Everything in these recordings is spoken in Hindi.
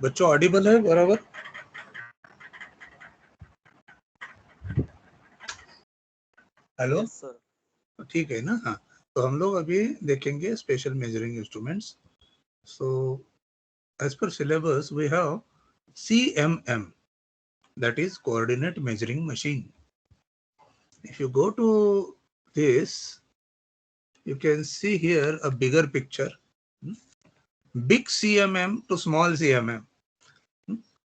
बच्चों ऑडिबल है बराबर? हेलो? Yes sir. ठीक है ना? हाँ, तो हम लोग अभी देखेंगे special measuring instruments. So as per syllabus we have CMM, that is coordinate measuring machine. If you go to this, you can see here a bigger picture. Big CMM to small CMM.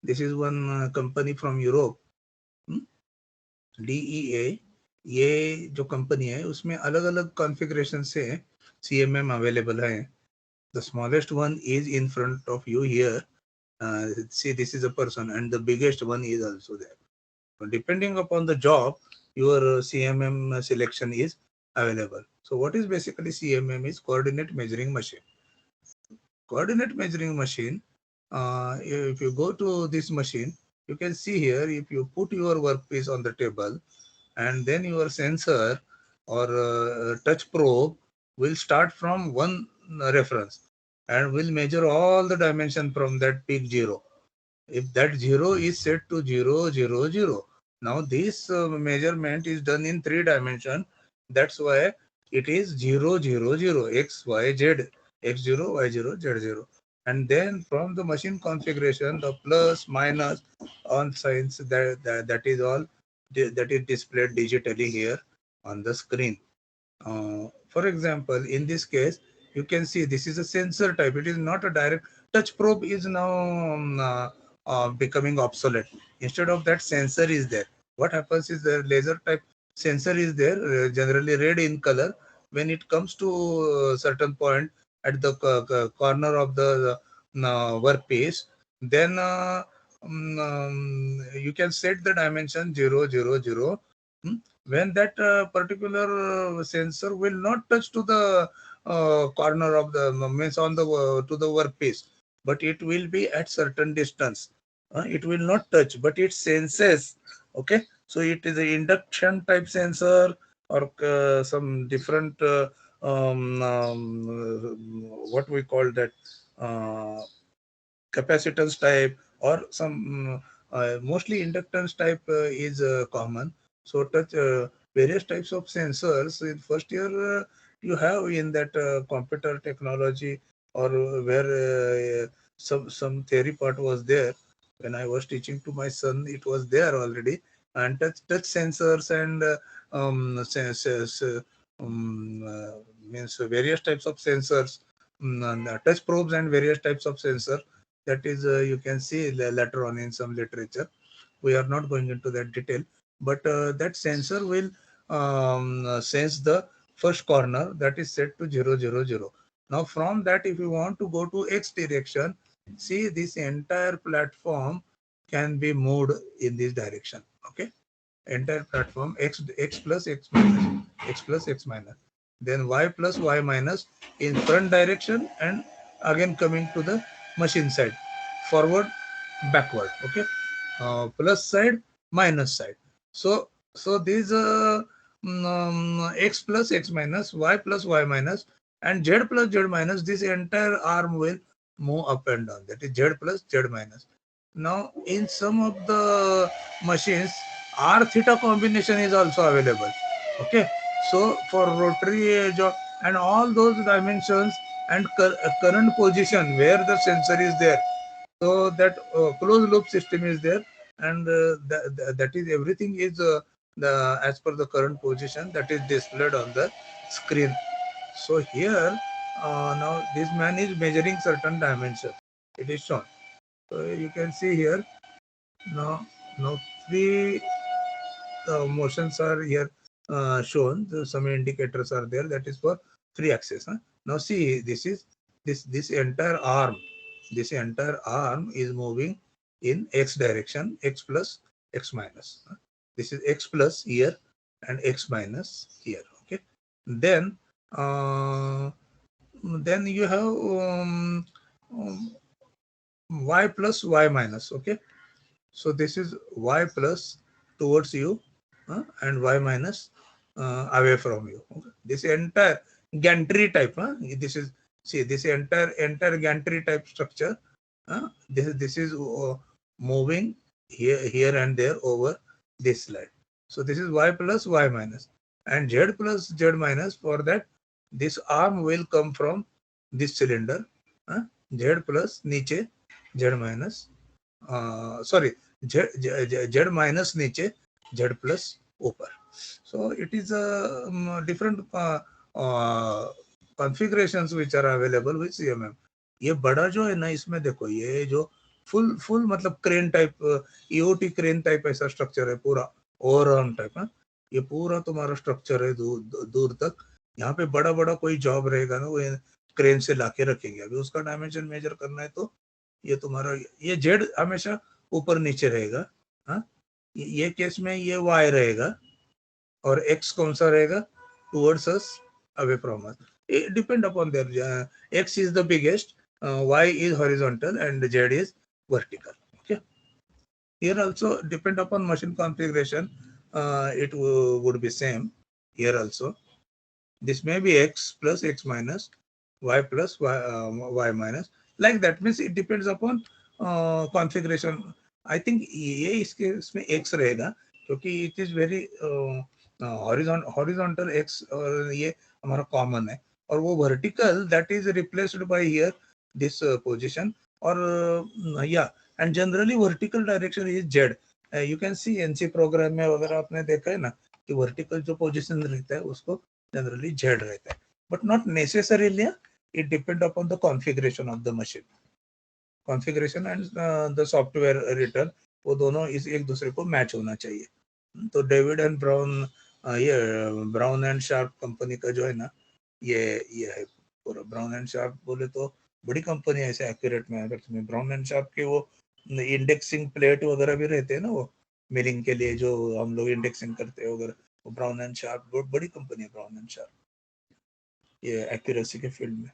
This is one company from Europe, DEA. ये जो कंपनी है उसमें अलग अलग कॉन्फ़िगरेशन से CMM अवेलेबल है. The smallest one is in front of you here. See, this is a person, and the biggest one is also there. So depending upon the job, your CMM selection is available. So what is basically CMM is coordinate measuring machine. Coordinate measuring machine, if you go to this machine, you can see here, if you put your workpiece on the table, and then your sensor or touch probe will start from one reference and will measure all the dimension from that peak 0. If that 0 is set to 0 0 0, now this measurement is done in 3 dimension. That's why it is 0 0 0, x y z, x0 y0 z0. And then from the machine configuration, the plus minus on signs, that is all, that is displayed digitally here on the screen. For example, in this case, you can see this is a sensor type. It is not a direct touch probe. Is now becoming obsolete. Instead of that, sensor is there. What happens is the laser type sensor is there, generally red in color. When it comes to a certain point at the corner of the workpiece, then you can set the dimension 0 0 0. When that particular sensor will not touch to the corner of the means on the to the workpiece, but it will be at certain distance. It will not touch, but it senses. Okay, so it is a induction type sensor or some different what we call that, uh, capacitance type, or some mostly inductance type is common. So touch various types of sensors in first year you have in that computer technology, or where some theory part was there. When I was teaching to my son, it was there already. And touch sensors and means various types of sensors, and, touch probes and various types of sensor. That is, you can see later on in some literature. We are not going into that detail, but that sensor will sense the first corner that is set to 0 0 0. Now from that, if you want to go to x direction, see, this entire platform can be moved in this direction. Okay, entire platform, x plus x minus, x plus x minus, then y plus y minus in front direction, and again coming to the machine side, forward, backward. Okay, plus side, minus side. So these x plus x minus, y plus y minus, and z plus z minus, this entire arm will move up and down. That is z plus z minus. Now in some of the machines, r theta combination is also available. Okay, so for rotary job and all those dimensions and current position where the sensor is there, so that closed loop system is there, and that is everything is the as per the current position that is displayed on the screen. So here, now this man is measuring certain dimension. It is shown. So you can see here now three motions are here shown. Some indicators are there. That is for three axis. Huh? Now see, this entire arm. This entire arm is moving in x direction, x plus, x minus. Huh? This is x plus here and x minus here. Okay. Then then you have y plus, y minus. Okay. So this is y plus towards you, and y minus away from you. Okay? This entire gantry type. This is, see, this entire gantry type structure. This is moving here and there over this slide. So this is y plus y minus, and z plus z minus. For that, this arm will come from this cylinder. Z plus नीचे, z minus, sorry, z minus नीचे, z plus ऊपर. So it is a different configurations which are available with CMM. ये बड़ा जो है ना, इसमें देखो ये जो फुल मतलब crane type, EOT crane type ऐसा स्ट्रक्चर है पूरा, ओवरऑन टाइप है. ये पूरा तुम्हारा स्ट्रक्चर है दूर तक. यहाँ पे बड़ा बड़ा कोई जॉब रहेगा ना, वो क्रेन से लाके रखेंगे. अभी उसका डायमेंशन मेजर करना है तो ये तुम्हारा, ये जेड हमेशा ऊपर नीचे रहेगा. हाँ, ये केस में ये वाई रहेगा, और एक्स कौन सा रहेगा, towards us, away from us. It depend upon their x is the biggest, y is horizontal, and z is vertical. Okay, here also depend upon machine configuration, it would be same here also. This may be x plus x minus, y plus y minus, like that. Means it depends upon configuration. I think ये इसके इसमें x रहेगा, क्योंकि it is very horizontal x, और ये हमारा कॉमन है. और वो vertical, that is replaced by here this position, और yeah, and generally vertical direction is z. You can see NC program में वगैरह आपने देखा है ना, कि वर्टिकल जो पोजीशन रहता है उसको जनरली z रहता है, but not necessarily. It depend upon the configuration of the machine, configuration and the software written, वो दोनों इस एक दूसरे को मैच होना चाहिए. तो डेविड एंड ब्राउन, ये ब्राउन एंड शार्प कंपनी का जो है ना, ये है पूरा. ब्राउन एंड शार्प बोले तो बड़ी कंपनी है ऐसे एक्यूरेट में. अगर तुम्हें ब्राउन एंड शार्प के वो इंडेक्सिंग प्लेट वगैरह भी रहते हैं ना, वो मिलिंग के लिए जो हम लोग इंडेक्सिंग करते हैं वगैरह, वो ब्राउन एंड शार्प बहुत बड़ी कंपनी है, ब्राउन एंड शार्प, ये एक्यूरेसी के फील्ड में.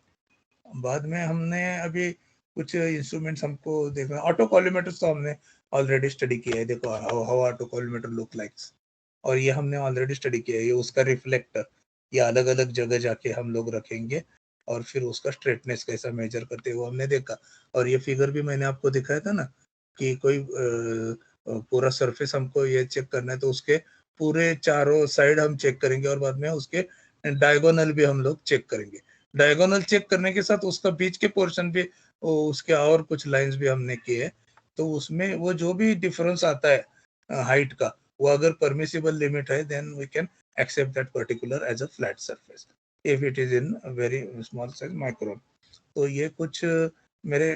बाद में हमने अभी कुछ इंस्ट्रूमेंट्स हमको देखना, ऑटो कॉलिमेटर तो हमने ऑलरेडी स्टडी किया है. देखो how auto collimator look likes, और ये हमने ऑलरेडी स्टडी किया है. ये उसका रिफ्लेक्टर, ये अलग अलग जगह जाके हम लोग रखेंगे, और फिर उसका स्ट्रेटनेस कैसा मेजर करते हैं वो हमने देखा. और ये फिगर भी मैंने आपको दिखाया था ना, कि कोई पूरा सरफेस हमको ये चेक करना है, तो उसके पूरे चारों साइड हम चेक करेंगे, और बाद में उसके डायगोनल भी हम लोग चेक करेंगे. डायगोनल चेक करने के साथ उसका बीच के पोर्शन भी, उसके और कुछ लाइंस भी हमने किए. तो उसमें वो जो भी डिफरेंस आता है हाइट का, वो अगर परमिसिबल लिमिट है, then we can accept that particular as a flat surface, if it is in very small size micron. तो ये कुछ मेरे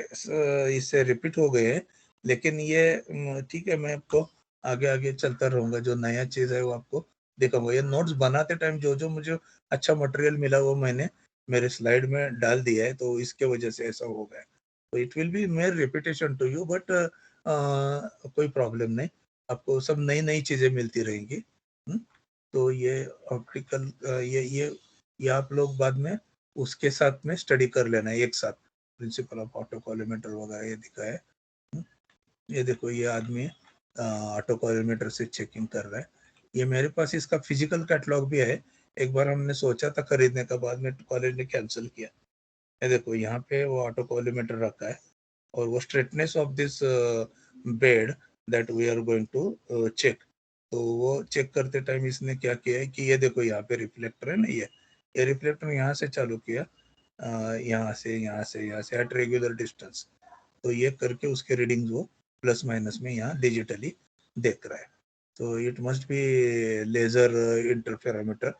इससे रिपीट हो गए हैं, लेकिन ये ठीक है, मैं आपको आगे आगे चलता रहूंगा. जो नया चीज है वो आपको दिखाऊंगा. ये नोट्स बनाते टाइम जो जो मुझे अच्छा मटेरियल मिला वो मैंने मेरे स्लाइड में डाल दिया है, तो इसके वजह से ऐसा हो गया. तो it will be mere repetition to you, but कोई प्रॉब्लम नहीं, आपको सब नई नई चीजें मिलती रहेंगी. तो ये ऑप्टिकल, ये आप लोग बाद में उसके साथ में स्टडी कर लेना है एक साथ. प्रिंसिपल ऑफ ऑटो कॉलिमेटर वगैरह ये दिखा है. ये देखो ये आदमी ऑटो कॉलिमेटर से चेकिंग कर रहा है. ये मेरे पास इसका फिजिकल कैटलॉग भी है. एक बार हमने सोचा था खरीदने का, बाद में कॉलेज ने कैंसिल किया. ये देखो यहाँ पे वो ऑटो कॉलिमेटर रखा है, और वो straightness of this bed that we are going to check. तो वो चेक करते टाइम इसने क्या किया है कि ये देखो यहाँ पे रिफ्लेक्टर है ना, ये रिफ्लेक्टर यहाँ से चालू किया, यहाँ से एट रेगुलर डिस्टेंस. तो ये करके उसके रीडिंग्स वो प्लस माइनस में यहाँ डिजिटली देख रहा है. तो it must be laser interferometer,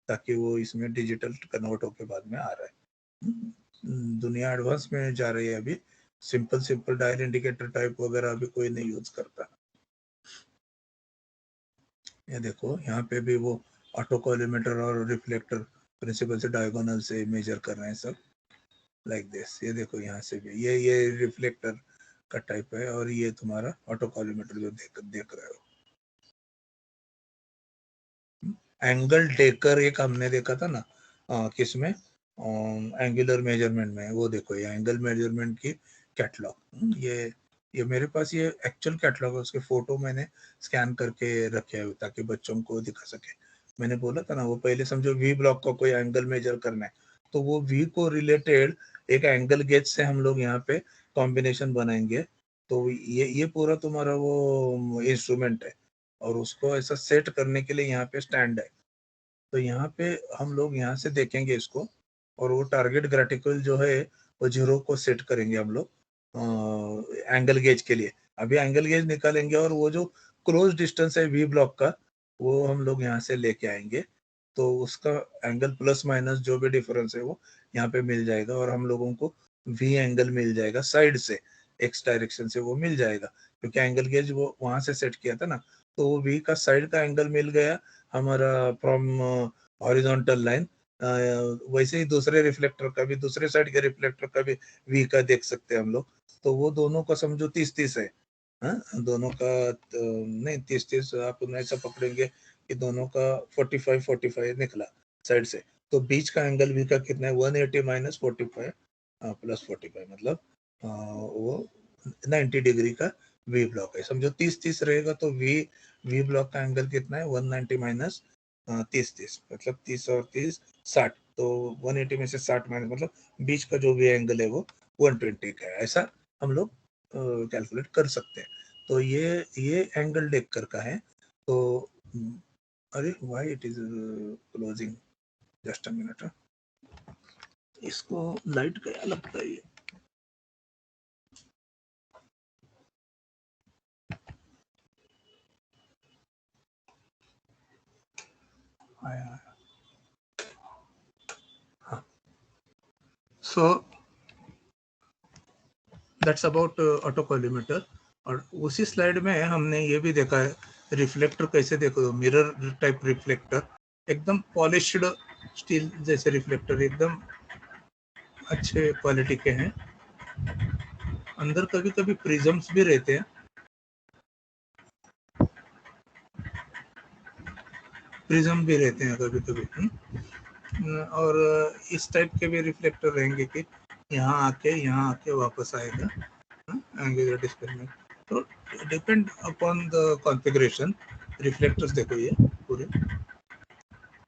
ताकि वो इसमें डिजिटल कन्वर्ट होके बाद में आ रहा है. दुनिया एडवांस में जा रही है अभी. सिंपल डायल इंडिकेटर टाइप वगैरह अभी कोई नहीं यूज करता. ये देखो यहाँ पे भी वो ऑटो कॉलिमेटर और रिफ्लेक्टर प्रिंसिपल से डायगोनल से मेजर कर रहे हैं सब, लाइक दिस. ये देखो यहाँ से भी ये रिफ्लेक्टर का टाइप है, और ये तुम्हारा ऑटो कॉलिमेटर जो देख रहे हो. एंगल टेकर एक हमने देखा था ना, किसमें, एंगुलर मेजरमेंट में. वो देखो ये एंगल मेजरमेंट की कैटलॉग. ये मेरे पास ये एक्चुअल कैटलॉग है, उसके फोटो मैंने स्कैन करके रखे हैं ताकि बच्चों को दिखा सके. मैंने बोला था ना, वो पहले समझो वी ब्लॉक का कोई एंगल मेजर करना है, तो वो V को रिलेटेड एक एंगल गेज से हम लोग यहाँ पे कॉम्बिनेशन बनाएंगे। तो ये पूरा तुम्हारा वो इंस्ट्रूमेंट है और उसको ऐसा सेट करने के लिए यहाँ पे स्टैंड है। तो यहाँ पे हम लोग यहाँ से देखेंगे इसको और वो टारगेट ग्रेटिकल जो है वो 0 को सेट करेंगे हम लोग एंगल गेज के लिए। अभी एंगल गेज निकालेंगे और वो जो क्लोज डिस्टेंस है V ब्लॉक का वो हम लोग यहाँ से लेके आएंगे। तो उसका एंगल प्लस माइनस जो भी डिफरेंस है वो यहाँ पे मिल जाएगा और हम लोगों को V एंगल मिल जाएगा साइड से, एक्स डायरेक्शन से वो मिल जाएगा क्योंकि एंगल गेज वो वहां से सेट किया था ना। तो वो V का साइड का एंगल मिल गया हमारा फ्रॉम हॉरिजॉन्टल लाइन। वैसे ही दूसरे रिफ्लेक्टर का भी, दूसरे साइड के रिफ्लेक्टर का भी V का देख सकते हैं हम लोग। तो वो दोनों का समझो 30-30 है। हाँ दोनों का नहीं 30-30 आप ऐसा पकड़ेंगे कि दोनों का 45-45 निकला साइड से। तो बीच का एंगल V का कितना है 180 माइनस 45 प्लस 45 मतलब वो 90 डिग्री का V ब्लॉक है। समझो 30-30 रहेगा तो V ब्लॉक का एंगल कितना है 190 माइनस 30-30 मतलब 30 और 30 60। तो 180 में से 60 माइनस मतलब बीच का जो भी एंगल है वो 120 का है। ऐसा हम लोग कैलकुलेट कर सकते हैं। तो ये एंगल देख कर का है। तो अरे why it is closing, just a minute. इसको लाइट क्या लगता है ये? आया। हाँ सो दैट्स अबाउट ऑटोकॉलिमेटर। और उसी स्लाइड में हमने ये भी देखा है रिफ्लेक्टर कैसे, देखो मिरर टाइप रिफ्लेक्टर, एकदम पॉलिश्ड स्टील जैसे रिफ्लेक्टर, एकदम अच्छे क्वालिटी के हैं। अंदर कभी कभी प्रिज्म्स भी रहते हैं, प्रिज्म भी रहते हैं कभी कभी। और इस टाइप के भी रिफ्लेक्टर रहेंगे कि यहाँ आके वापस आएगा एंगुलर डिस्प्लेसमेंट। तो depend upon the configuration. Reflectors देखो ये पूरे,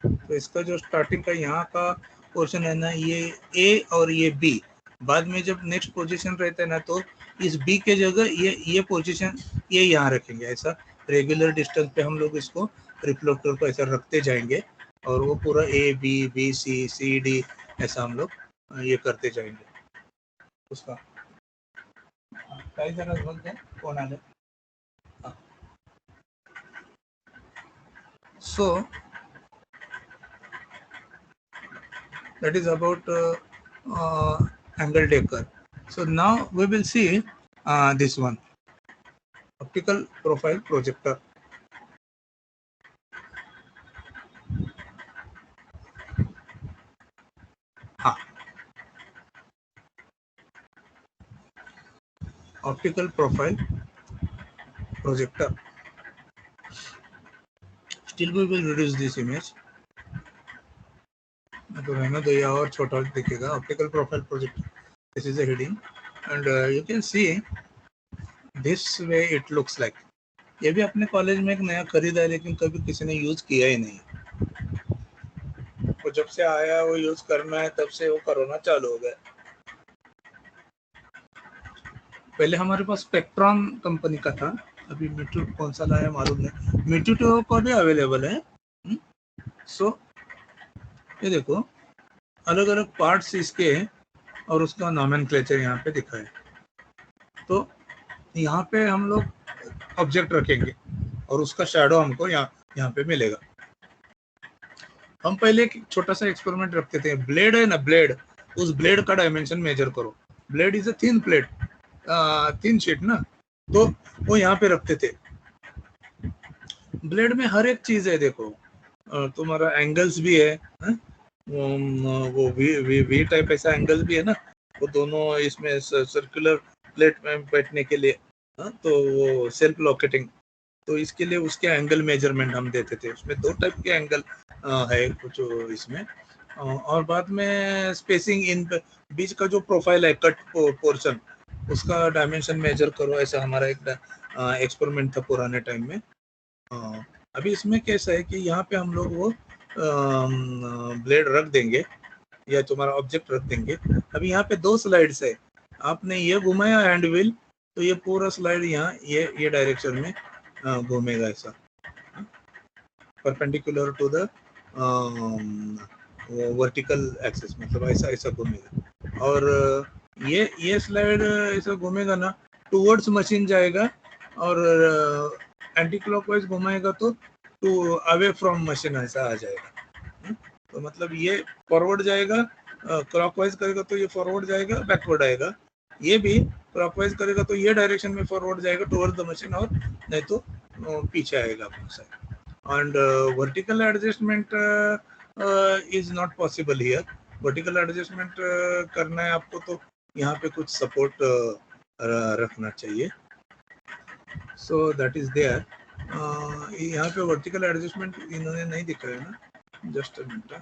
तो इसका जो स्टार्टिंग का यहाँ का पोर्शन है ना, ये ए और ये बी, बाद में जब नेक्स्ट पोजीशन रहता है ना तो इस बी के जगह ये पोजीशन ये यहाँ रखेंगे। ऐसा रेगुलर डिस्टेंस पे हम लोग इसको रिफ्लेक्टर को ऐसा रखते जाएंगे और वो पूरा A B B C C D ऐसा हम लोग ये करते जाएंगे उसका। काही जरा बोलते हैं कौन आले। So that is about angle taker. So now we will see this one, optical profile projector. हाँ, optical profile projector. Still we will reduce this image. तो रहना दो, या और छोटा दिखेगा। Optical profile projector, this is the heading and you can see this way it looks like. ये भी अपने कॉलेज में एक नया खरीदा है लेकिन कभी किसी ने यूज किया ही नहीं। वो जब से आया वो यूज करना है तब से वो कोरोना चालू हो गया। पहले हमारे पास स्पेक्ट्रॉन कंपनी का था, अभी मीटू कौन सा लाया मालूम नहीं। मीटू टू को भी अवेलेबल है। सो ये देखो अलग अलग पार्ट्स इसके और उसका नॉमेनक्लेचर यहाँ पे दिखा है। तो यहाँ पे हम लोग ऑब्जेक्ट रखेंगे और उसका शैडो हमको यहाँ पे मिलेगा। हम पहले एक छोटा सा एक्सपेरिमेंट रखते थे। ब्लेड है ना, ब्लेड, उस ब्लेड का डायमेंशन मेजर करो। Blade is a thin plate, thin sheet ना, तो वो यहाँ पे रखते थे। ब्लेड में हर एक चीज है, देखो तुम्हारा एंगल्स भी है, वो वी टाइप ऐसा एंगल भी है ना, वो दोनों इसमें सर्कुलर प्लेट में बैठने के लिए। तो वो सेल्फ लॉकेटिंग, तो इसके लिए उसके एंगल मेजरमेंट हम देते थे। उसमें 2 टाइप के एंगल है कुछ इसमें। और बाद में स्पेसिंग इन बीच का जो प्रोफाइल है कट पोर्शन, उसका डायमेंशन मेजर करो, ऐसा हमारा एक एक्सपेरिमेंट था पुराने टाइम में। अभी इसमें कैसा है कि यहाँ पे हम लोग वो ब्लेड रख देंगे या तुम्हारा ऑब्जेक्ट रख देंगे। अभी यहाँ पे 2 स्लाइड्स है, आपने ये घुमाया हैंड व्हील तो ये पूरा स्लाइड यहाँ ये डायरेक्शन में घूमेगा ऐसा, perpendicular to the vertical axis, मतलब ऐसा ऐसा घूमेगा। और ये स्लाइड ऐसा घूमेगा ना, टूवर्ड्स मशीन जाएगा, और एंटी क्लॉकवाइज घुमाएगा तो टू अवे फ्रॉम मशीन ऐसा आ जाएगा। तो मतलब ये फॉरवर्ड जाएगा, क्लॉकवाइज करेगा तो ये फॉरवर्ड जाएगा, बैकवर्ड आएगा। ये भी क्लॉकवाइज करेगा तो ये डायरेक्शन में फॉरवर्ड जाएगा टुवर्ड्स द मशीन, और नहीं तो पीछे आएगा अपने side. And vertical adjustment is not possible here. Vertical adjustment करना है आपको तो यहाँ पे कुछ support रखना चाहिए। So that is there. यहाँ पे vertical adjustment इन्होंने नहीं दिखाया ना, just a minute।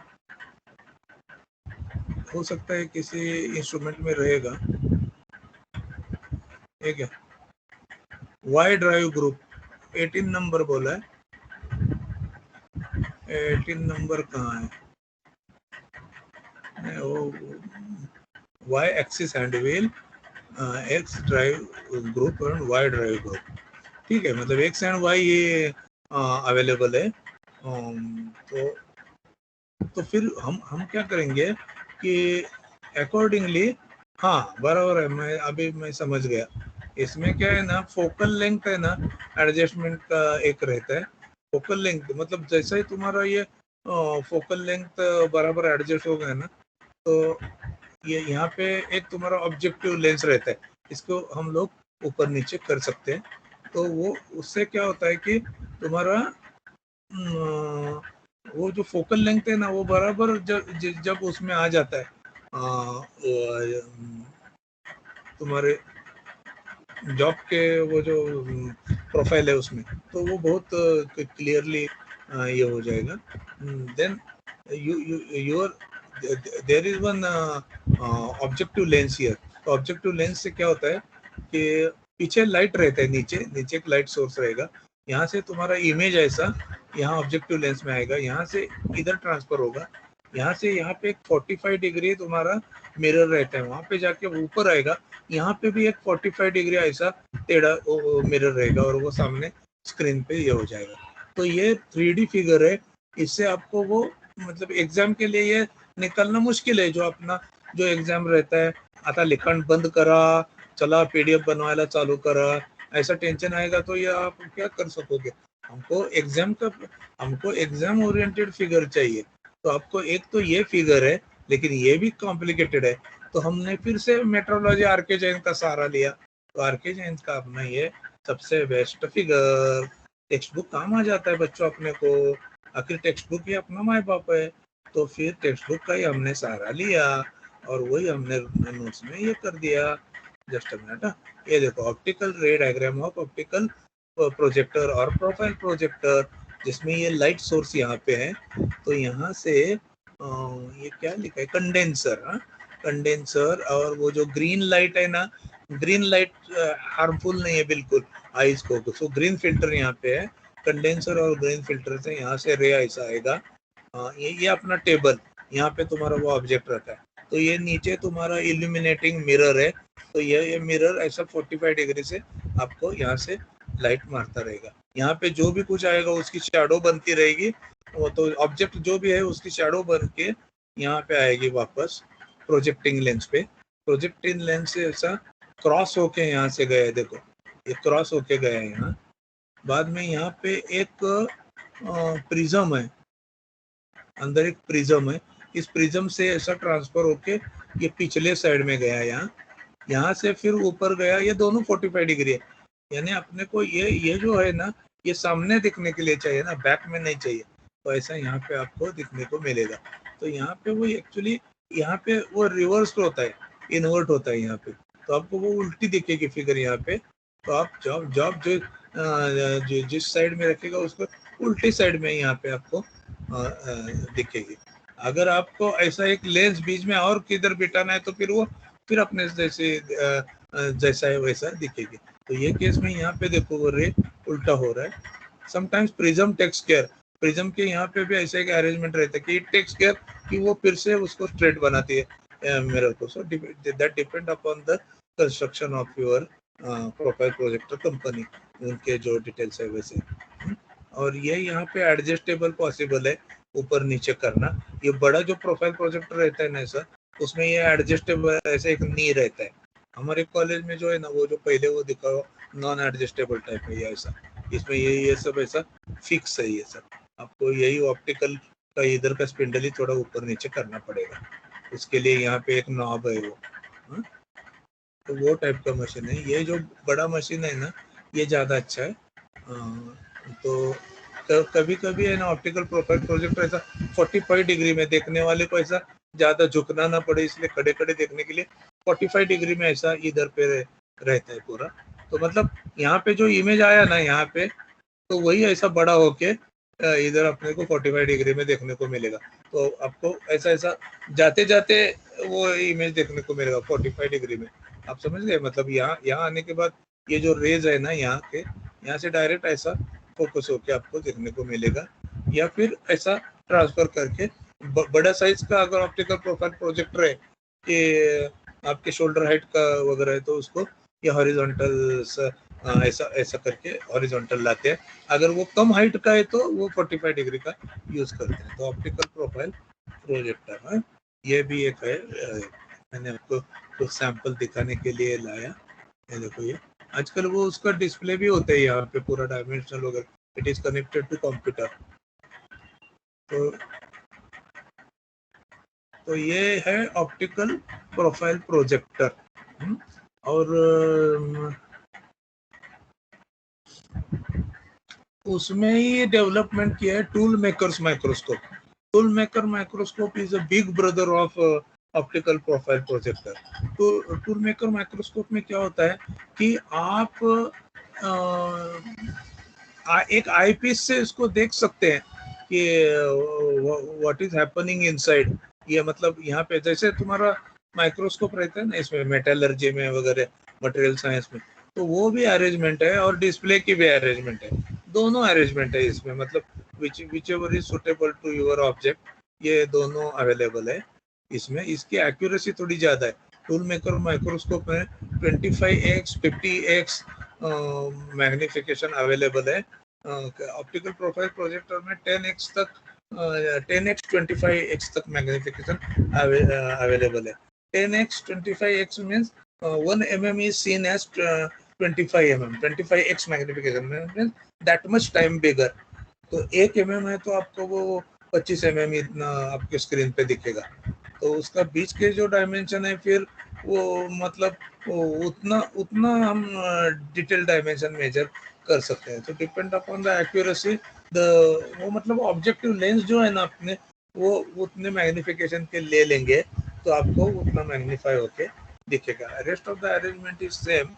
हो सकता है किसी इंस्ट्रूमेंट में रहेगा। एक है Y ड्राइव ग्रुप, 18 नंबर बोला है। 18 नंबर कहाँ है? Y axis hand wheel, X drive group और Y ड्राइव ग्रुप, ठीक है। मतलब X एंड Y ये अवेलेबल है। तो फिर हम क्या करेंगे कि अकॉर्डिंगली, हाँ बराबर है, मैं समझ गया। इसमें क्या है ना, फोकल लेंथ है ना, एडजस्टमेंट का एक रहता है। फोकल लेंथ मतलब जैसा ही तुम्हारा ये फोकल लेंथ बराबर एडजस्ट हो गया ना, तो ये यहाँ पे एक तुम्हारा ऑब्जेक्टिव लेंस रहता है, इसको हम लोग ऊपर नीचे कर सकते हैं। तो वो उससे क्या होता है कि तुम्हारा वो जो फोकल लेंथ है ना, वो बराबर जब उसमें आ जाता है तुम्हारे जॉब के वो जो प्रोफाइल है उसमें, तो वो बहुत क्लियरली ये हो जाएगा। Then your there is one objective lens here. तो ऑब्जेक्टिव लेंस से क्या होता है कि पीछे लाइट रहता है, नीचे एक लाइट सोर्स रहेगा, यहाँ से तुम्हारा इमेज ऐसा यहाँ ऑब्जेक्टिव लेंस में आएगा, यहाँ से इधर ट्रांसफर होगा, यहाँ से यहाँ पे एक 45 डिग्री तुम्हारा मिरर रहता है, वहां पे जाके ऊपर आएगा, यहाँ पे भी एक 45 डिग्री ऐसा टेढ़ा मिरर रहेगा, और वो सामने स्क्रीन पे ये हो जाएगा। तो ये 3D फिगर है। इससे आपको वो मतलब एग्जाम के लिए ये निकलना मुश्किल है, जो अपना जो एग्जाम रहता है, आता लिखण बंद करा, चला PDF बनवायला चालू करा, ऐसा टेंशन आएगा तो ये आप क्या कर सकोगे। हमको एग्जाम ओरिएंटेड फिगर चाहिए। तो आपको एक तो ये फिगर है, लेकिन ये भी कॉम्प्लिकेटेड है, तो हमने फिर से मेट्रोलॉजी आरके जैन का सहारा लिया। तो आरके जैन का अपना ये सबसे बेस्ट फिगर, टेक्स्ट बुक काम आ जाता है बच्चों अपने को, आखिर टेक्स्ट बुक ही अपना माँ बाप है। तो फिर टेक्स्ट बुक का ही हमने सहारा लिया, और वही हमने नोट्स में ये कर दिया। जस्ट अ मिनट, ये देखो ऑप्टिकल रे डायग्राम ऑफ ऑप्टिकल प्रोजेक्टर और प्रोफाइल प्रोजेक्टर, जिसमें ये लाइट सोर्स यहाँ पे है। तो यहाँ से ये क्या लिखा है, कंडेंसर। कंडेंसर, और वो जो ग्रीन लाइट है ना, ग्रीन लाइट हार्मफुल नहीं है बिल्कुल आईज को, तो ग्रीन फिल्टर यहाँ पे है। कंडेंसर और ग्रीन फिल्टर से यहाँ से रे ऐसा आएगा। ये अपना टेबल, यहाँ पे तुम्हारा वो ऑब्जेक्ट रखा है। तो ये नीचे तुम्हारा इल्यूमिनेटिंग मिरर है। तो ये मिरर ऐसा 45 डिग्री से आपको यहाँ से लाइट मारता रहेगा। यहाँ पे जो भी कुछ आएगा उसकी शैडो बनती रहेगी, वो तो ऑब्जेक्ट जो भी है उसकी शैडो बन के यहाँ पे आएगी वापस प्रोजेक्टिंग लेंस पे। प्रोजेक्टिंग लेंस से ऐसा क्रॉस होके यहाँ से गया है, देखो ये क्रॉस होके गया है यहाँ। बाद में यहाँ पे एक प्रिज्म है, अंदर एक प्रिज्म है, इस प्रिज्म से ऐसा ट्रांसफर होके ये पिछले साइड में गया यहाँ से फिर ऊपर गया। ये दोनों 45 डिग्री है, यानी अपने को ये जो है ना, ये सामने दिखने के लिए चाहिए ना, बैक में नहीं चाहिए। तो ऐसा यहाँ पे आपको दिखने को मिलेगा। तो यहाँ पे वो एक्चुअली यहाँ पे वो रिवर्स होता है, इन्वर्ट होता है यहाँ पे, तो आपको वो उल्टी दिखेगी फिगर यहाँ पे। तो आप जॉब जो जिस साइड में रखेगा उसको उल्टी साइड में यहाँ पे आपको दिखेगी। अगर आपको ऐसा एक लेंस बीच में और किधर बिठाना है तो फिर वो फिर अपने जैसा है वैसा दिखेगी। तो ये केस में यहाँ पे देखो वो रे उल्टा हो रहा है। Sometimes prism takes care, prism के यहाँ पे भी ऐसा एक अरेंजमेंट रहता है कि इट टेक्स केयर कि वो फिर से उसको स्ट्रेट बनाती है मिरर को. So that depend upon the construction of your profile projector company, उनके जो डिटेल्स है वैसे. और ये यहाँ पे एडजस्टेबल पॉसिबल है ऊपर नीचे करना. ये बड़ा जो प्रोफाइल प्रोजेक्टर रहता है ना ऐसा, उसमें ये एडजस्टेबल ऐसा एक नी रहता है. हमारे कॉलेज में जो है ना वो जो पहले वो दिखा नॉन एडजस्टेबल टाइप है ये ऐसा. इसमें ये सब ऐसा फिक्स है. ये सब आपको यही ऑप्टिकल का इधर का स्पिंडल ही थोड़ा ऊपर नीचे करना पड़ेगा. उसके लिए यहाँ पे एक नॉब है वो. तो वो टाइप का मशीन है. ये जो बड़ा मशीन है ना ये ज़्यादा अच्छा है. तो कभी कभी है ना ऑप्टिकल प्रोफाइल प्रोजेक्टर ऐसा 45 डिग्री में देखने वाले को ऐसा ज़्यादा झुकना ना पड़े, इसलिए खड़े खड़े देखने के लिए 45 डिग्री में ऐसा इधर पे रहता है पूरा. तो मतलब यहाँ पे जो इमेज आया ना यहाँ पे, तो वही ऐसा बड़ा होके इधर अपने को 45 डिग्री में देखने को मिलेगा. तो आपको ऐसा ऐसा जाते जाते वो इमेज देखने को मिलेगा 45 डिग्री में. आप समझ गए. मतलब यहाँ आने के बाद ये जो रेज है ना यहाँ से डायरेक्ट ऐसा फोकस होके आपको देखने को मिलेगा, या फिर ऐसा ट्रांसफर करके बड़ा साइज का अगर ऑप्टिकल प्रोफाइल प्रोजेक्टर है कि आपके शोल्डर हाइट का वगैरह है तो उसको ये हॉरिजॉन्टल ऐसा ऐसा करके हॉरिजॉन्टल लाते हैं. अगर वो कम हाइट का है तो वो 45 डिग्री का यूज करते हैं. तो ऑप्टिकल प्रोफाइल प्रोजेक्टर है. ये भी एक है. मैंने आपको कुछ सैंपल दिखाने के लिए लाया. ये देखो ये आजकल वो उसका डिस्प्ले भी होता है यहाँ पे पूरा डायमेंशनल वगैरह. It is connected to computer. तो ये है ऑप्टिकल प्रोफाइल प्रोजेक्टर. और उसमें ही डेवलपमेंट किया है tool makers microscope. Tool maker microscope is a big brother of optical profile projector. तो टूल मेकर माइक्रोस्कोप में क्या होता है कि आप एक आईपीस से इसको देख सकते हैं कि व्हाट इज हैपनिंग इनसाइड. ये मतलब यहाँ पे जैसे तुम्हारा माइक्रोस्कोप रहता है ना इसमें मेटलर्जी में वगैरह मटेरियल साइंस में, तो वो भी अरेंजमेंट है और डिस्प्ले की भी अरेंजमेंट है. दोनों अरेंजमेंट है इसमें. मतलब whichever is suitable to your object, ये दोनों अवेलेबल है इसमें. इसकी एक्यूरेसी थोड़ी ज़्यादा है. टूल मेकर माइक्रोस्कोप में 25x 50x मैग्निफिकेशन अवेलेबल है. ऑप्टिकल प्रोफाइल प्रोजेक्टर में 10x तक 10x 25x तक मैग्निफिकेशन अवेलेबल है. 10x 25x means 1 mm is seen as 25 mm. 25x magnification means that much time bigger. तो 1 mm है तो आपको वो 25 mm इतना आपके स्क्रीन पे दिखेगा. तो उसका बीच के जो डायमेंशन है फिर वो मतलब वो उतना हम डिटेल डायमेंशन मेजर कर सकते हैं. तो depend upon the accuracy the वो मतलब ऑब्जेक्टिव लेंस जो है ना अपने वो उतने मैग्निफिकेशन के ले लेंगे तो आपको उतना मैग्नीफाई होके दिखेगा. Rest of the arrangement is same.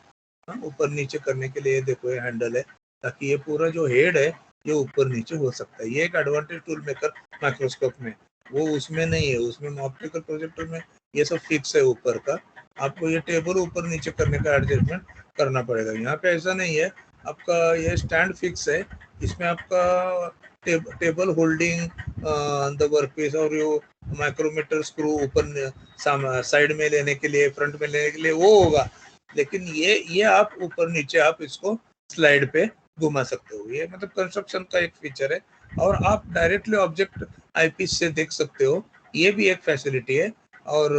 ऊपर नीचे करने के लिए देखो ये हैंडल है ताकि ये पूरा जो हेड है ये ऊपर नीचे हो सकता है. ये एक एडवांटेज टूल मेकर माइक्रोस्कोप में. वो उसमें नहीं है. उसमें ऑप्टिकल प्रोजेक्टर में ये सब फिक्स है ऊपर का. आपको ये टेबल ऊपर नीचे करने का एडजस्टमेंट करना पड़ेगा. यहाँ पे ऐसा नहीं है. आपका ये स्टैंड फिक्स है. इसमें आपका टेबल होल्डिंग द वर्कपीस और यो माइक्रोमीटर स्क्रू ऊपर साइड में लेने के लिए फ्रंट में लेने के लिए वो होगा. लेकिन ये आप ऊपर नीचे आप इसको स्लाइड पे घुमा सकते हो. ये मतलब कंस्ट्रक्शन का एक फीचर है. और आप डायरेक्टली ऑब्जेक्ट आईपीस से देख सकते हो. ये भी एक फैसिलिटी है. और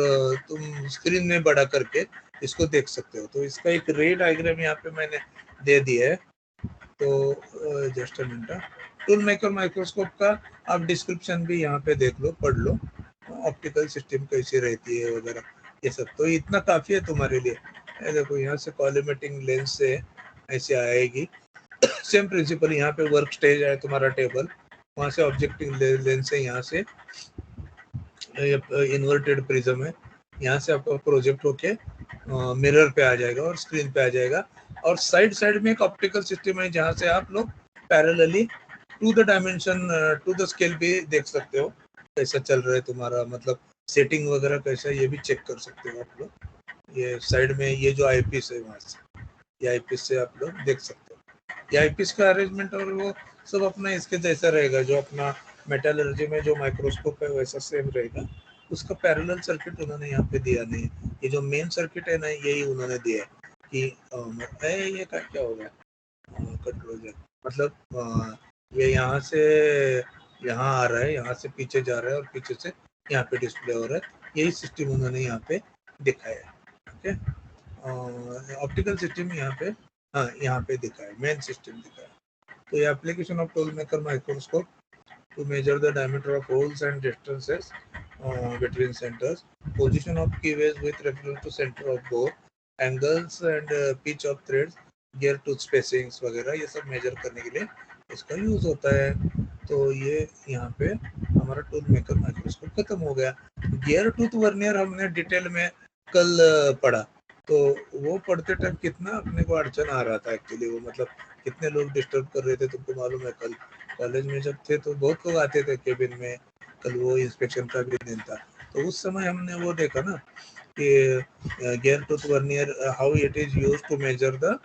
तुम स्क्रीन में बड़ा करके इसको देख सकते हो. तो इसका एक रे डायग्राम यहाँ पे मैंने दे दिया है. तो just a minute. Tool maker microscope का आप डिस्क्रिप्शन भी यहाँ पे देख लो, पढ़ लो. ऑप्टिकल सिस्टम कैसी रहती है वगैरह ये सब. तो इतना काफ़ी है तुम्हारे लिए. देखो यहाँ से कॉलिमेटिंग लेंस से ऐसे आएगी. Same principle. यहाँ पे वर्क स्टेज है तुम्हारा टेबल. वहाँ से ऑब्जेक्टिव लेंस है. यहाँ से इन्वर्टेड प्रिज्म है. यहाँ से आपका प्रोजेक्ट होके मिरर पे आ जाएगा और स्क्रीन पे आ जाएगा. और साइड साइड में एक ऑप्टिकल सिस्टम है जहाँ से आप लोग parallelly to the dimension to the scale भी देख सकते हो कैसा चल रहा है तुम्हारा. मतलब सेटिंग वगैरह कैसा है ये भी चेक कर सकते हो आप लोग. ये साइड में ये जो आईपीस है वहाँ से ये आईपीस से आप लोग देख सकते हो. ये आईपीएस का अरेंजमेंट और वो सब अपना इसके जैसा रहेगा, जो अपना मेटलर्जी में जो माइक्रोस्कोप है वैसा सेम रहेगा। उसका पैरेलल सर्किट उन्होंने यहाँ पे दिया नहीं, ये जो मेन सर्किट है ना यही उन्होंने दिया है कि ये क्या हो गया कंट्रोल है, मतलब ये यहाँ से यहाँ आ रहा है, यहाँ से पीछे जा रहा है और पीछे से यहाँ पे डिस्प्ले हो रहा है, यही सिस्टम उन्होंने यहाँ पे दिखाया है। ओके, ऑप्टिकल सिस्टम यहाँ पे, हाँ यहाँ पे दिखा है, मेन सिस्टम दिखा है। तो ये application of tool maker microscope to measure the diameter of holes and distances between centers, position of keyways with reference to center of bore, angles and pitch of threads, gear tooth spacings वगैरह ये सब मेजर करने के लिए इसका यूज होता है। तो ये यहाँ पे हमारा टूल मेकर माइक्रोस्कोप खत्म हो गया। गियर टूथ वर्नियर हमने डिटेल में कल पढ़ा, तो वो पढ़ते टाइम कितना अपने को अड़चन आ रहा था एक्चुअली, वो मतलब कितने लोग डिस्टर्ब कर रहे थे तुमको मालूम है। कल कॉलेज में जब थे तो बहुत लोग आते थे केबिन में, कल वो इंस्पेक्शन का भी दिन था, तो उस समय हमने वो देखा ना कि gear tooth vernier how it is used to measure the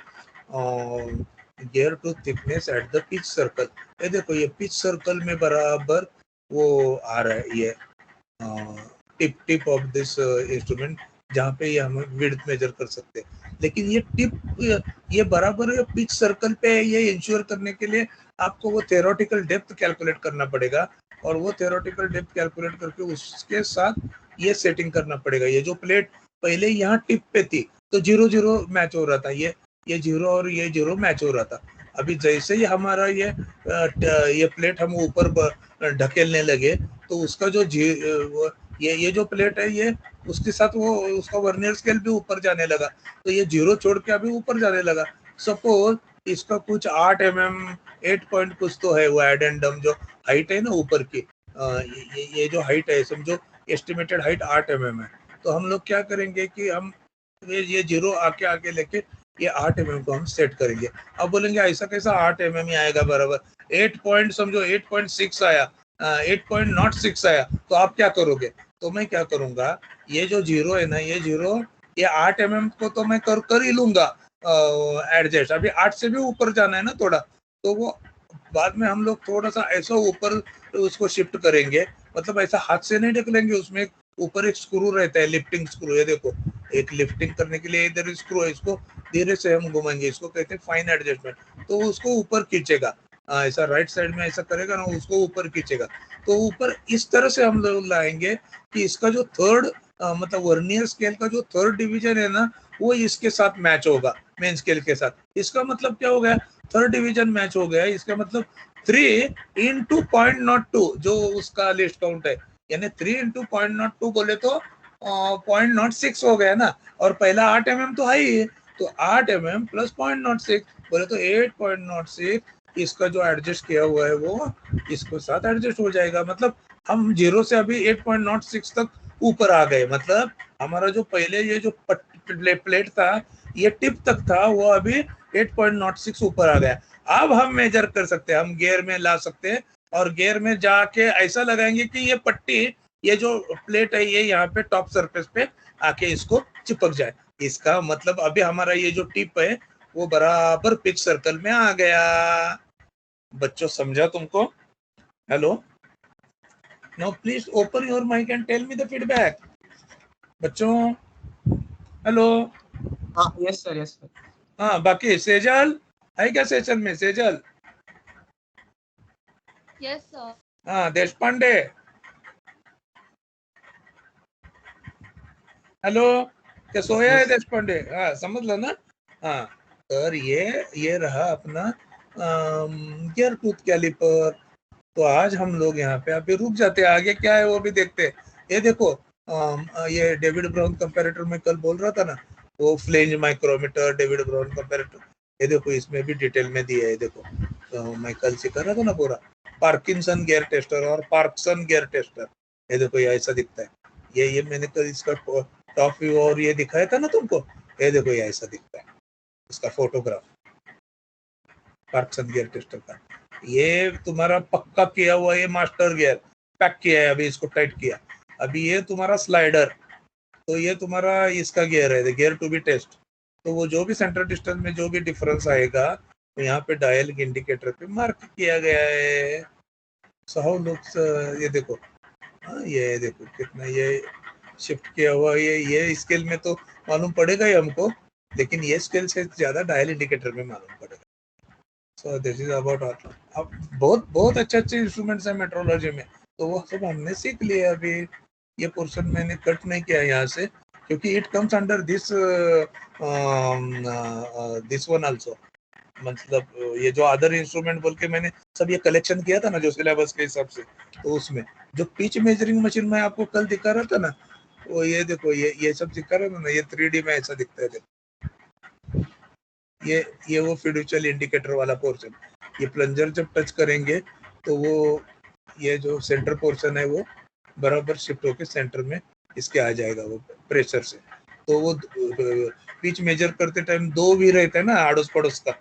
gear tooth thickness at the pitch circle. ये देखो ये पिच सर्कल में बराबर वो आ रहा है, ये टिप ऑफ दिस इंस्ट्रूमेंट जहाँ पे ये हम विड्थ मेजर कर सकते हैं। लेकिन ये टिप ये बराबर पिच सर्कल पे ये इंश्योर करने के लिए आपको वो थ्योरेटिकल डेप्थ कैलकुलेट करना पड़ेगा, और वो थ्योरेटिकल डेप्थ कैलकुलेट करके उसके साथ ये सेटिंग करना पड़ेगा। ये जो प्लेट पहले यहाँ टिप पे थी तो 0-0 मैच हो रहा था, ये 0 और ये 0 मैच हो रहा था। अभी जैसे ही हमारा ये प्लेट हम ऊपर ढकेलने लगे तो उसका जो ये जो प्लेट है ये उसके साथ वो उसका वर्नियर स्केल भी ऊपर जाने लगा, तो ये 0 छोड़ के अभी ऊपर जाने लगा। सपोज इसका कुछ 8 mm 8 पॉइंट कुछ तो है वो एडेंडम जो हाइट है ना ऊपर की, ये जो हाइट है समझो एस्टिमेटेड हाइट 8 mm है। तो हम लोग क्या करेंगे कि हम ये 0 आके लेके ये 8 mm को हम सेट करेंगे। अब बोलेंगे ऐसा कैसा 8 mm ही आएगा बराबर, 8 पॉइंट समझो 8.6 आया, 8.06 आया, तो आप क्या करोगे? तो मैं क्या करूंगा, ये जो 0 है ना ये 0 ये 8 mm को तो मैं कर ही लूंगा एडजस्ट। अभी 8 से भी ऊपर जाना है ना थोड़ा, तो वो बाद में हम लोग थोड़ा सा ऐसा ऊपर उसको शिफ्ट करेंगे, मतलब ऐसा हाथ से नहीं ढकलेंगे, उसमें ऊपर एक स्क्रू रहता है, लिफ्टिंग स्क्रू। ये देखो एक लिफ्टिंग करने के लिए इधर स्क्रू है, इसको धीरे से हम घुमाएंगे, इसको कहते हैं फाइन एडजस्टमेंट, तो उसको ऊपर खींचेगा, ऐसा राइट साइड में ऐसा करेगा ना, उसको ऊपर खींचेगा। तो ऊपर इस तरह से हम लोग लाएंगे कि इसका जो थर्ड मतलब वर्नियर स्केल का जो थर्ड डिवीजन है ना वो इसके साथ मैच होगा मेन स्केल के साथ। इसका मतलब क्या हो गया, थर्ड डिवीजन मैच हो गया, इसका मतलब 3 into 0.02 जो उसका लिस्ट काउंट है, यानी 3 into 0.02 बोले तो 0.06 हो गया ना, और पहला 8 mm तो है ही, तो 8 mm प्लस 0.06 बोले तो 8.06, इसका जो एडजस्ट किया हुआ है वो इसको साथ एडजस्ट हो जाएगा। मतलब हम 0 से अभी 8.06 तक ऊपर आ गए, मतलब हमारा जो पहले ये जो प्लेट था ये टिप तक था वो अभी 8.06 ऊपर आ गया। अब हम मेजर कर सकते हैं, हम गियर में ला सकते हैं, और गियर में जाके ऐसा लगाएंगे कि ये पट्टी ये जो प्लेट है ये यहाँ पे टॉप सरफेस पे आके इसको चिपक जाए। इसका मतलब अभी हमारा ये जो टिप है वो बराबर पिच सर्कल में आ गया। बच्चों समझा तुमको? Hello, now please open your mic and tell me the feedback. बच्चों हेलो। हाँ यस सर, यस सर। हाँ बाकी सेजल है क्या सेशन में? Sejal yes sir. हाँ देशपांडे हेलो, क्या सोया है देशपांडे? हाँ समझ लो ना। हाँ तर ये रहा अपना गियर टूथ कैलिपर। तो आज हम लोग यहाँ पे अभी रुक जाते हैं, आगे क्या है वो भी देखते हैं। ये देखो ये डेविड ब्राउन कंपैरेटर में कल बोल रहा था ना, वो flange micrometer David Brown comparator, ये देखो इसमें भी डिटेल में दिया है। देखो तो मैं कल सिखा रहा था ना पूरा, पार्किंसन गियर टेस्टर और पार्कसन गियर टेस्टर, ये देखो ये ऐसा दिखता है। ये मैंने कल इसका टॉप व्यू और ये दिखाया था ना तुमको, ये देखो ये ऐसा दिखता है इसका फोटोग्राफ पार्कसन गियर टेस्टर का। ये तुम्हारा पक्का किया हुआ ये मास्टर गियर पैक किया है, अभी इसको टाइट किया। अभी ये तुम्हारा स्लाइडर, तो ये तुम्हारा इसका गियर है गियर टू बी टेस्ट। तो वो जो भी सेंटर डिस्टेंस में जो भी डिफरेंस आएगा तो यहाँ पे डायल इंडिकेटर पे मार्क किया गया है। सो हाउ लुक्स, ये देखो, ये देखो कितना ये शिफ्ट किया हुआ, ये स्केल में तो मालूम पड़ेगा ही हमको, लेकिन ये स्केल से ज्यादा डायल इंडिकेटर में मालूम पड़ेगा। So this is about all. अब बहुत बहुत अच्छे अच्छे इंस्ट्रूमेंट्स हैं मेट्रोलॉजी में, तो वो सब हमने सीख लिया। अभी ये पोर्शन मैंने कट नहीं किया यहाँ से, क्योंकि it comes under this this one also. मतलब ये जो अदर इंस्ट्रूमेंट बोल के मैंने सब ये कलेक्शन किया था ना जो सिलेबस के हिसाब से, तो उसमें जो पिच मेजरिंग मशीन में आपको कल दिखा रहा था ना, वो ये देखो, ये सब दिखा रहा था ना, ये 3D में ऐसा दिखता है। ये वो फिड्यूशियल इंडिकेटर वाला पोर्शन, ये प्लंजर जब टच करेंगे तो वो ये जो सेंटर पोर्शन है वो बराबर शिफ्ट होके सेंटर में इसके आ जाएगा वो प्रेशर से। तो वो पिच मेजर करते टाइम दो भी रहता है ना आड़ोस पड़ोस का,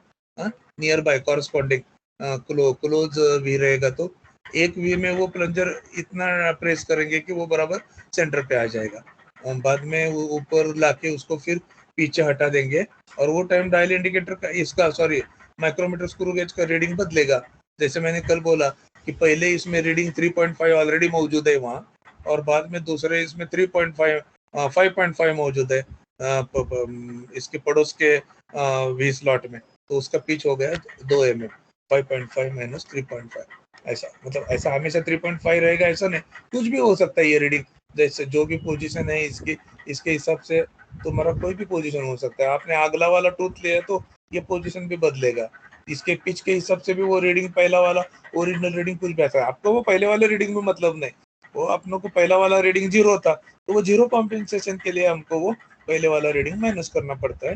नियर बाय कॉरस्पॉन्डिंग क्लोज भी रहेगा, तो एक वी में वो प्लंजर इतना प्रेस करेंगे कि वो बराबर सेंटर पे आ जाएगा। बाद में वो ऊपर लाके उसको फिर पीछे हटा देंगे, और वो टाइम डायल इंडिकेटर का इसका सॉरी माइक्रोमीटर स्क्रू गेज का रीडिंग बदलेगा। जैसे मैंने कल बोला कि पहले इसमें रीडिंग 3.5 ऑलरेडी मौजूद है वहाँ, और बाद में दूसरे इसमें 3.5 5.5 मौजूद है इसके पड़ोस के वी स्लॉट में, तो उसका पिच हो गया 2 mm। 5.5 माइनस 3.5, ऐसा मतलब ऐसा हमेशा 3.5 रहेगा ऐसा नहीं, कुछ भी हो सकता है ये रीडिंग। जैसे जो भी पोजीशन है इसकी, इसके हिसाब से तुम्हारा कोई भी पोजीशन हो सकता है। आपने अगला वाला टूथ लिया तो ये पोजीशन भी बदलेगा, इसके पिच के हिसाब से भी वो रीडिंग पहला वाला ओरिजिनल रीडिंग कुछ भी ऐसा है। आपको वो पहले वाले रीडिंग में मतलब नहीं, वो अपनों को पहला वाला रीडिंग 0 था, तो वो 0 कॉम्पेंसेशन के लिए हमको वो पहले वाला रीडिंग माइनस करना पड़ता है।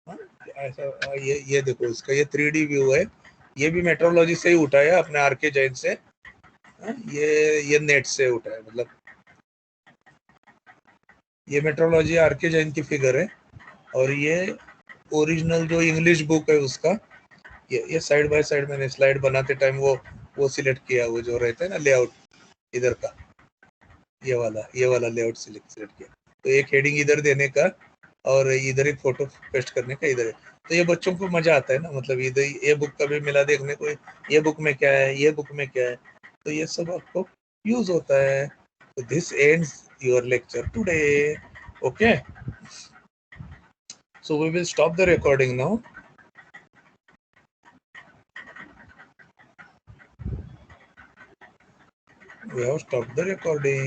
हाँ, ऐसा ये देखो इसका ये 3D व्यू है, ये भी मेट्रोलॉजी से ही उठा है अपने आरके जैन से। ये नेट से उठा है, मतलब ये मेट्रोलॉजी आरके जैन की फिगर है, और ये ओरिजिनल जो इंग्लिश बुक है उसका, ये साइड बाय साइड मैंने स्लाइड बनाते टाइम वो सिलेक्ट किया, वो जो रहता है ना लेआउट इधर का, ये वाला लेआउट सिलेक्ट किया। तो एक हेडिंग इधर देने का और इधर एक फोटो पेस्ट करने का इधर है, तो ये बच्चों को मजा आता है ना, मतलब इधर ये बुक का भी मिला देखने को, ये बुक में क्या है, ये बुक में क्या है, तो ये सब आपको यूज होता है। तो this ends your lecture today. Okay, so we will stop the recording now. We have stopped the recording.